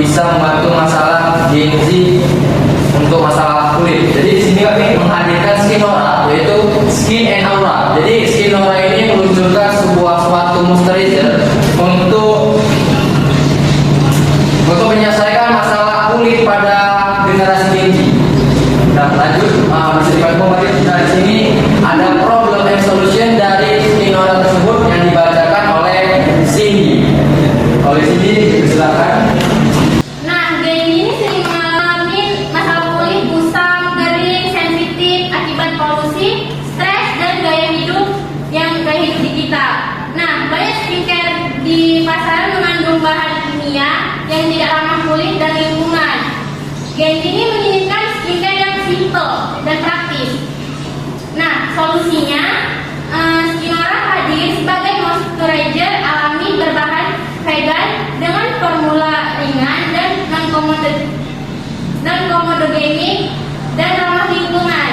bisa membantu masalah Gen Z untuk masalah kulit. Jadi di sini kami menghadirkan Skinora, yaitu Skin and Aura. Jadi Skinora ini meluncurkan suatu moisturizer untuk menyelesaikan masalah kulit pada generasi Gen Z. Nah, lanjut bisa dibantu dari sini ada problem and solution dari Skinora tersebut yang dibacakan oleh Cindy. Oleh Cindy, silakan. Nah, Gen Z ini sering mengalami masalah kulit kusam, kering, sensitif akibat polusi, stres, dan gaya hidup digital. Nah, banyak skincare di pasaran mengandung bahan kimia yang tidak ramah kulit dan lingkungan. Gen Z ini menginginkan skincare yang simple dan praktis. Nah, solusinya Skinora hadir sebagai moisturizer alami berbahan vegan dengan formula ringan dan non-komodogenik dan ramah lingkungan.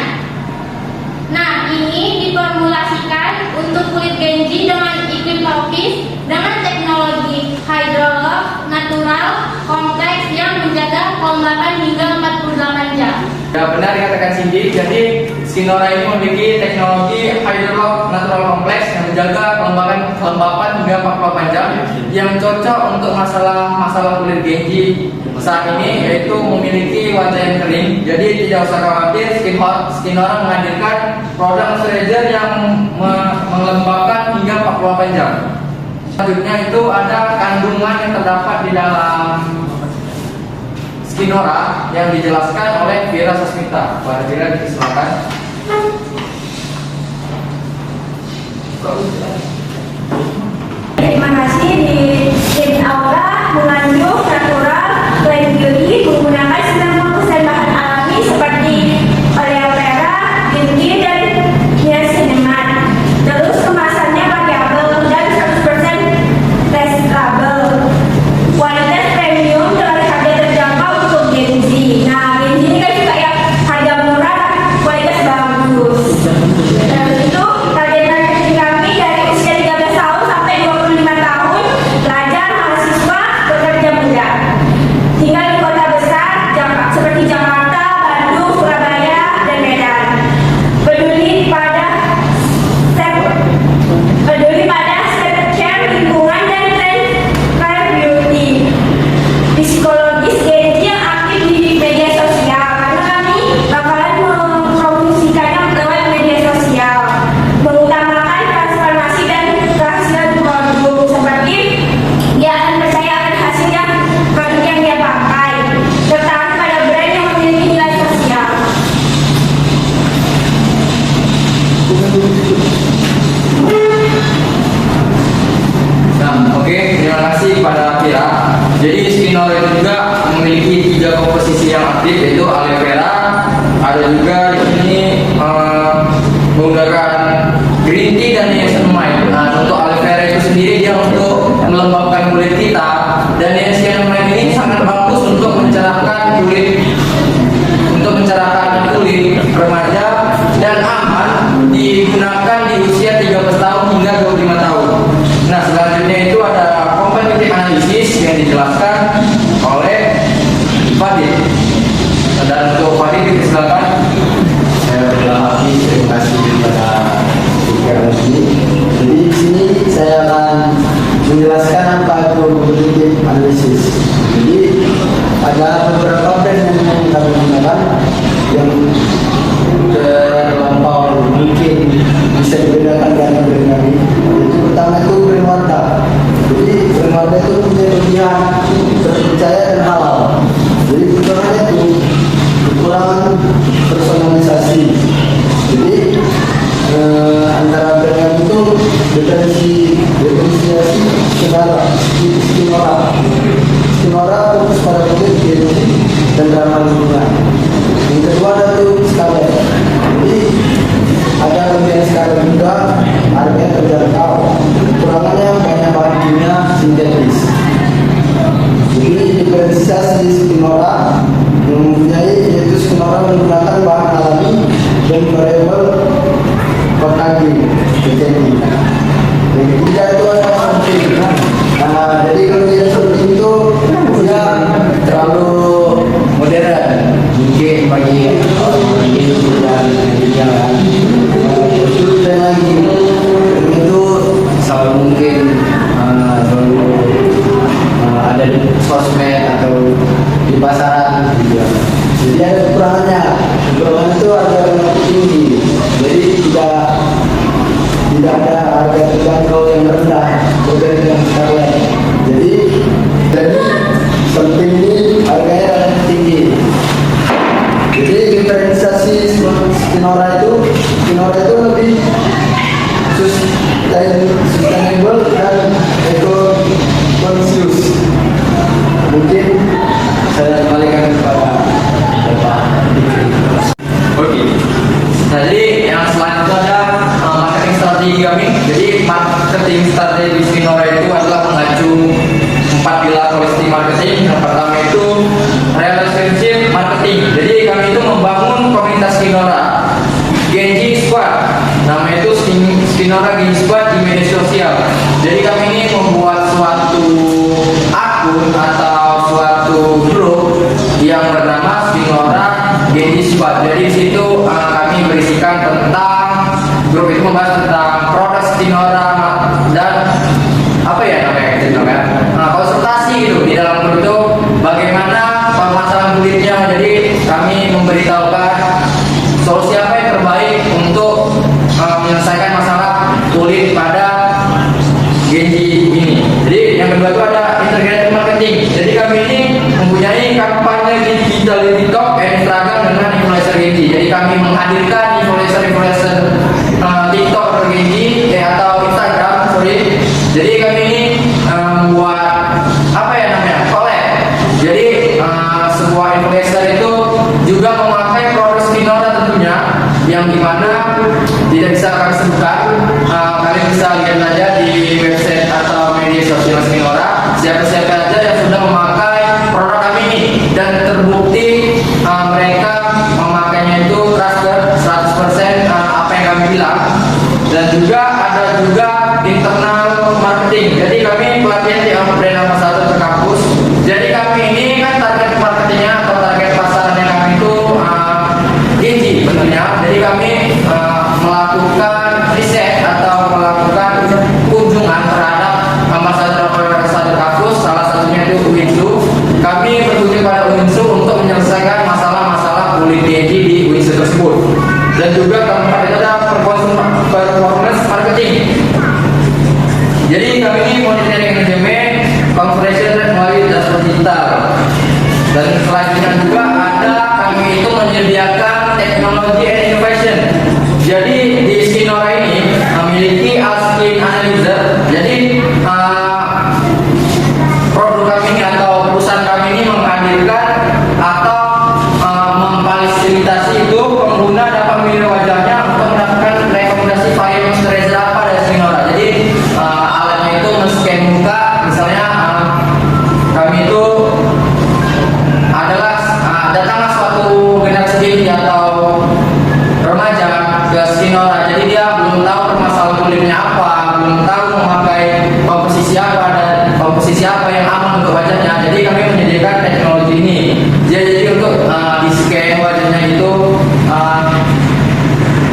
Nah, ini diformulasikan untuk kulit Gen Z dengan iklim tropis dengan teknologi hydrolog natural kompleks yang menjaga kelembapan hingga 48 jam. Ya, benar dikatakan Cindy. Jadi Skinora ini memiliki teknologi hydrolog natural kompleks yang menjaga kelembapan hingga 48 jam yang cocok untuk masalah kulit Gen Z saat ini, yaitu memiliki wajah yang kering. Jadi tidak usah khawatir, Skinora menghadirkan produk moisturizer yang melembabkan hingga 48 jam. Selanjutnya itu ada kandungan yang terdapat di dalam Skinora yang dijelaskan oleh Vira Sasmita. Pada Vira, silakan. Terima kasih. Di Skin Aura mengandung natural clean beauty menggunakan 90% bahan alami seperti aloe vera, ginti, dan niacinamide. Terus kemasannya packable dan 100% testable. Kualitas premium dengan harga terjangkau untuk Gen Z. Nah, Gen Z ini kan juga ya harga murah, kualitas bagus. Dan itu target marketing kami dari usia 13 tahun sampai 25 tahun, pelajar, mahasiswa, pekerja muda. Tinggal di kota besar seperti Jakarta, Bandung, Surabaya, dan Medan. Peduli pada step care lingkungan dan tren beauty. Psikologis Gen Z yang aktif di media sosial, karena kami bakalan mempromosikannya lewat media sosial, mengutamakan transformasi dan keberhasilan produk, seperti dia akan percaya akan hasilnya produk yang dia pakai, tertarik pada brand yang memiliki nilai sosial. Nah, oke, terima kasih kepada Vira. Jadi Skinora itu juga memiliki 3 komposisi yang aktif, yaitu aloe vera, ada juga di sini menggunakan green tea dan niacinamide. Nah, untuk aloe vera itu sendiri dia untuk melembabkan kulit kita, dan niacinamide ini sangat bagus untuk mencerahkan kulit remaja dan aman digunakan di usia 13 tahun hingga 25 tahun. Nah, selanjutnya itu ada competitive analysis yang dijelaskan oleh Fadil. Dan untuk Fadil, silakan. Saya berterima kasih, terima kasih kepada speaker ini. Jadi di sini saya akan menjelaskan apa itu competitive analysis. Jadi ada beberapa brand yang kami gunakan yang terlampau mungkin bisa dibedakan dengan brand kami. Itu pertama itu brand Wardah. Jadi brand Wardah itu punya kelebihan terpercaya dan halal. Jadi kekurangannya itu kekurangan personalisasi. Jadi antara brand kami itu diferensiasi Skinora fokus pada kulit Gen Z dan ramah lingkungan. Yang kedua ada tuh Scarlet. Jadi ada kelebihan Scarlet juga, harganya terjangkau. Kekurangannya banyak bahan kimia sintetis. Jadi diferensiasi Skinora yang mempunyai, yaitu Skinora menggunakan bahan alami dan variabel packaging. Yang ketiga itu ada samping. Nah, jadi kalau dia seperti itu dia terlalu modern, mungkin bagi orang Hindu dan milenial kan. Itu dan lagi itu selalu mungkin selalu ada di sosmed atau di pasaran gitu ya. Jadi ada kekurangannya. Kekurangan itu harga yang tinggi. Jadi tidak ada harga terjangkau yang rendah berbeda dengan sekalian. Jadi penting ini harganya relatif tinggi. Jadi diferensiasi Skinora itu lebih sustainable dan eco-conscious. Mungkin saya kembalikan kepada Bapak. Oke. Jadi yang selanjutnya ada marketing strategi kami. Jadi marketing strategi Skinora itu adalah mengacu 4 pilar holistic marketing. Yang pertama itu relationship marketing. Jadi kami itu membangun komunitas Skinora Genji Squad. Nama itu Skinora Genji Squad di media sosial. Jadi kami ini membuat suatu akun atau suatu grup yang bernama Skinora Genji Squad. Jadi di situ kami berisikan tentang grup itu membahas tentang produk Skinora dan apa ya namanya konsultasi gitu di dalam grup itu bagaimana permasalahan kulitnya. Jadi kami memberitahukan solusi apa yang terbaik untuk menyelesaikan masalah kulit pada Genji ini. Jadi yang kedua itu ada integrated marketing. Jadi kami ini mempunyai kampanye digital di TikTok dan Instagram dengan influencer Genji. Jadi kami menghadirkan influencer TikTok atau Genji atau Instagram, sorry. Jadi kami ini membuat apa ya namanya collab. Jadi sebuah influencer itu juga memakai produk Skinora tentunya, yang dimana tidak bisa kami sebutkan. Kalian bisa lihat aja di website atau media sosial Skinora siapa-siapa aja yang sudah memakai produk kami ini dan terbukti mereka memakainya itu trusted 100% apa yang kami bilang. Dan juga ada juga internal marketing. Jadi kami pelatihan di brand ambassador ke kampus. Jadi kami ini kan target marketingnya atau target pasarannya kami itu Genji benarnya. Jadi kami melakukan riset atau melakukan kunjungan terhadap ambassador kampus. Salah satunya itu UINSU. Kami berkunjung pada UINSU untuk menyelesaikan masalah-masalah kulit Genji di UINSU tersebut. Dan juga keempat itu ada performance marketing. Jadi kami ini monitoring manajemen conversion rate melalui dashboard digital. Dan selanjutnya juga ada kami itu menyediakan teknologi and innovation. Jadi di Skinora ini memiliki skin analyzer. Jadi produk kami ini atau perusahaan kami ini menghadirkan atau memfasilitasi itu pengguna dapat memilih wajahnya untuk mendapatkan rekomendasi varian moisturizer apa dari Skinora. Jadi alatnya itu men-scan muka, misalnya kami itu adalah datanglah suatu generasi atau remaja ke Skinora. Jadi dia belum tahu permasalahan kulitnya apa, belum tahu memakai komposisi apa dan komposisi apa yang aman untuk wajahnya. Jadi kami menyediakan teknologi ini. Jadi untuk di scan wajahnya itu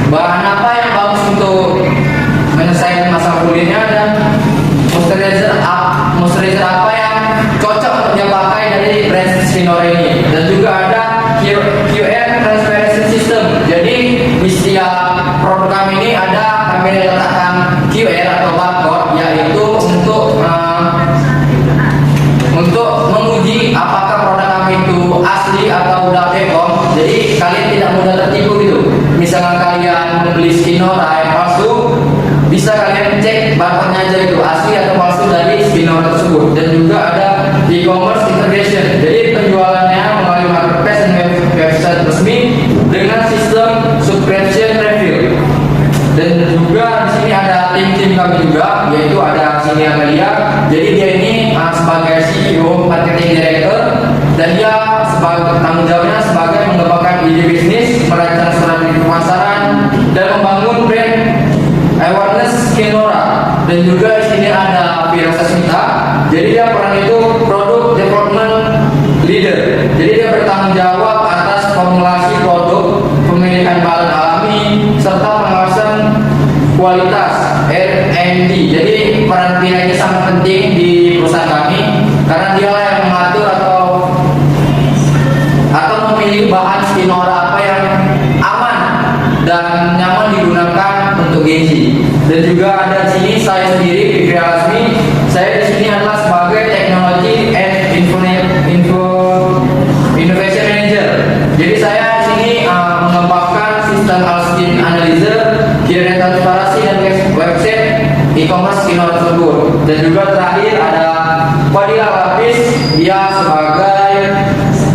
bahan apa yang bagus untuk menyelesaikan masalah kulitnya dan moisturizer apa yang cocok untuk dia pakai dari brand Skinora ini. Dan juga ada QR transparency system. Jadi di setiap produk kami ini kami letakkan QR atau barcode, yaitu untuk menguji apakah produk kami itu asli atau udah bebom. Jadi kalian tidak mudah tertipu gitu. Misalnya kalian membeli Skinora yang palsu, bisa kalian cek barcode-nya aja itu asli atau palsu dari Skinora tersebut. Dan juga ada e-commerce integration. Jadi penjualannya melalui marketplace dan website resmi dengan sistem subscription review. Dan juga di sini ada tim kami juga, yaitu ada sini Amelia. Jadi dia ini sebagai CEO marketing director dan dia sebagai tanggung jawabnya sebagai mengembangkan ide bisnis, merancang strategi pemasaran dan membangun brand awareness Skinora. Dan juga di sini ada Vira Sasmita. Jadi dia peran itu product development leader. Jadi dia bertanggung jawab atas formulasi produk, pemilihan bahan alami, serta pengawasan kualitas R&D. Jadi peran Pina ini sangat penting di perusahaan kami karena dialah yang mengatur atau memilih bahan Skinora apa yang aman dan nyaman digunakan untuk Genji. Dan juga ada di sini saya sendiri, Fikri Alasmi. Saya di sini adalah sebagai Technology and Innovation Manager. Jadi saya di sini mengembangkan sistem Alskin Analyzer, kiranya transparansi dan website e-commerce Skinora tersebut. Dan juga terakhir ada Fadila Lapis, dia sebagai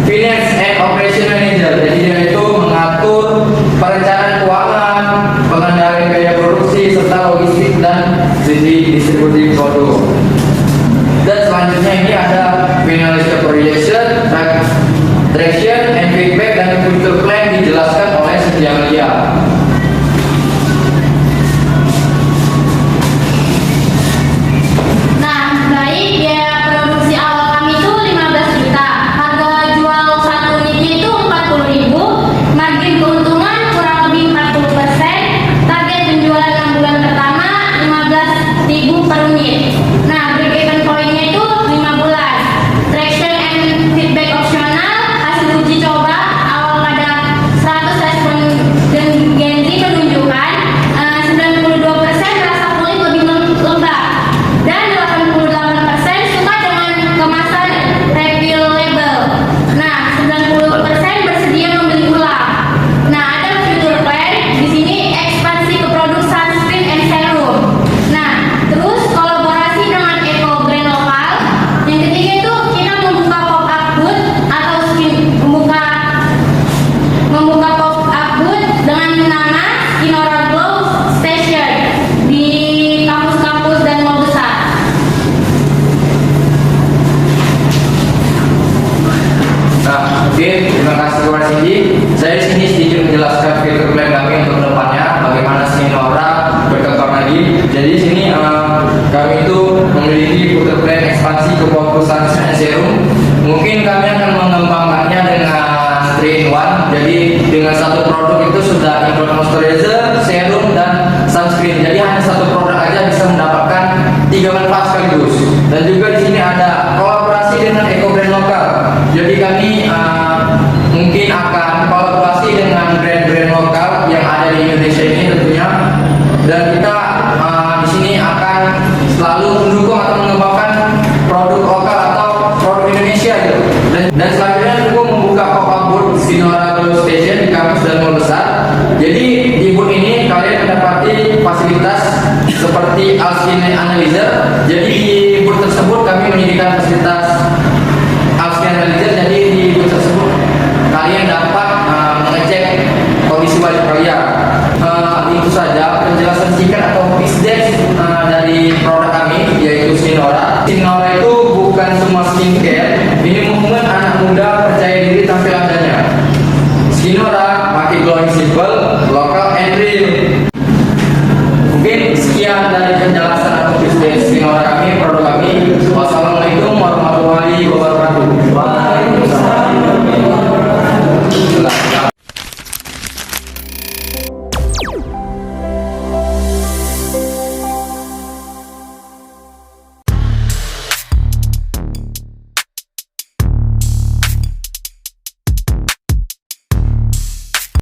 Finance and Operation Manager. Jadi dia itu mengatur perencanaan keuangan, pengendalian biaya produksi, serta logistik dan distribusi produk. Dan selanjutnya ini ada financial projection, traction, and feedback dan future plan dijelaskan oleh Setialia. Nah, baik, biaya produksi awal kami itu 15 juta. Harga jual satu unitnya itu 40.000. Margin keuntungan kurang lebih 40%. Target penjualan 6 bulan pertama 15.000 per unit. Nah, break even point-nya itu 5 bulan. Traction and feedback opsional, hasil uji coba awal pada 100 respon dan Genji menunjukkan 92% rasa kulit lebih lembab dan 88% suka dengan kemasan refillable. Nah, 90% bersedia membeli ulang. Nah, ada future plan di sini, ekspansi ke produk sunscreen and serum. Nah, terus kolaborasi dengan eco brand lokal. Yang ketiga itu kita membuka pop up booth atau membuka pop up booth dengan nama Skinora Glow Station di kampus-kampus dan mall besar. Nah, oke, terima kasih kepada Cindy. Saya di sini sedikit menjelaskan future plan kami untuk kedepannya, bagaimana Skinora berkembang lagi. Jadi di sini kami itu memiliki future plan ekspansi ke fokus sunscreen and serum. Mungkin kami akan mengembangkannya dengan 3-in-1. Jadi dengan satu produk itu sudah include moisturizer, serum, dan sunscreen. Jadi hanya satu produk aja bisa mendapatkan 3 manfaat sekaligus. Dan juga di sini ada kolaborasi dengan eco brand lokal. Jadi kami mungkin akan kolaborasi dengan brand-brand lokal yang ada di Indonesia ini tentunya. Dan kita di sini akan selalu mendukung atau mengembangkan produk lokal atau produk Indonesia gitu. Dan selanjutnya juga membuka pop-up booth Skinora Glow Station di kampus dan mall besar. Jadi di booth ini kalian mendapati fasilitas seperti Alskin Analyzer. Jadi di booth tersebut kami menyediakan fasilitas Alskin Analyzer. Jadi di booth tersebut kalian dapat mengecek kondisi wajah kalian. Itu saja penjelasan singkat atau pitch deck dari produk kami, yaitu Skinora. Skinora itu bukan semua skincare. Ini movement anak muda percaya diri tampil adanya. Skinora pakai glowing simple, lokal and real. Mungkin sekian dari penjelasan atau pitch deck Skinora kami, produk kami. Wassalamualaikum warahmatullahi wabarakatuh.